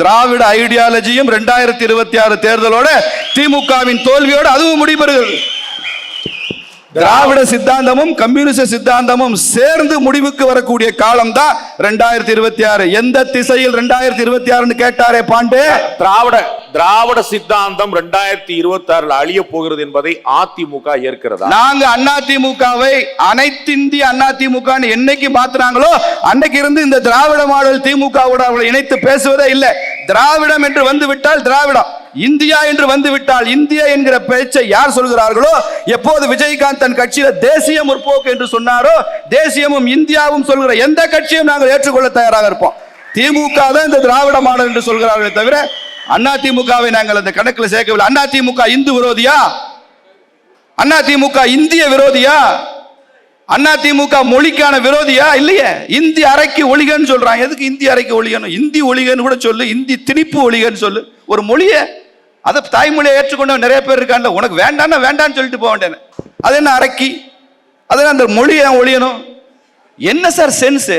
திராவிட ஐடியாலஜியும் 2026 தேர்தலோட திமுகவின் தோல்வியோட அதுவும் முடிபெறுகிறது. திராவிட சித்தாந்தமும் கம்யூனிஸ்ட் சித்தாந்தமும் சேர்ந்து முடிவுக்கு வரக்கூடிய காலம் தான் 2026. எந்த திசையில் 2026 கேட்டாரே பாண்டே. திராவிட சித்தாந்தம் 2026 அழிய போகிறது என்பதை அதிமுக ஏற்கிறதா? நாங்க அதிமுகவை அனைத்திந்திய அதிமுக என்னைக்கு மாத்துறாங்களோ அன்னைக்கு இருந்து இந்த திராவிட மாடல் திமுகவோட அவளை இணைத்து பேசுவதே இல்லை. திராவிடம் என்று வந்து விட்டால் திராவிடம், இந்தியா என்று வந்து விட்டால் இந்தியா என்கிற பேச்சை யார் சொல்கிறார்களோ, எப்போது விஜயகாந்த் தன் கட்சியில தேசிய முற்போக்கு என்று சொன்னாரோ, தேசியமும் இந்தியாவும் சொல்கிற எந்த கட்சியும் நாங்கள் ஏற்றுக்கொள்ள தயாராக இருப்போம். திமுக தான் இந்த திராவிட மாடல் என்று சொல்கிறார்களே தவிர அதிமுகவை நாங்கள் அந்த கணக்கில் சேர்க்கவில்லை. அதிமுக இந்து விரோதியா? அதிமுக இந்திய விரோதியா? அதிமுக மொழிக்கான விரோதியா? இல்லையே. இந்தி அரைக்கு ஒழிகன்னு சொல்றாங்க. எதுக்கு இந்தி அரைக்கு ஒழிகணும்? இந்தி ஒழிகன்னு கூட சொல்லு, இந்தி திணிப்பு ஒழிகன்னு சொல்லு. ஒரு மொழியை அதை தாய்மொழியை ஏற்றுக்கொண்ட நிறைய பேர் இருக்காங்க. உனக்கு வேண்டாம்னா வேண்டான்னு சொல்லிட்டு போக வேண்டேன். அது என்ன அரைக்கி? அது அந்த மொழியை ஒழியணும்? என்ன சார் சென்ஸ்?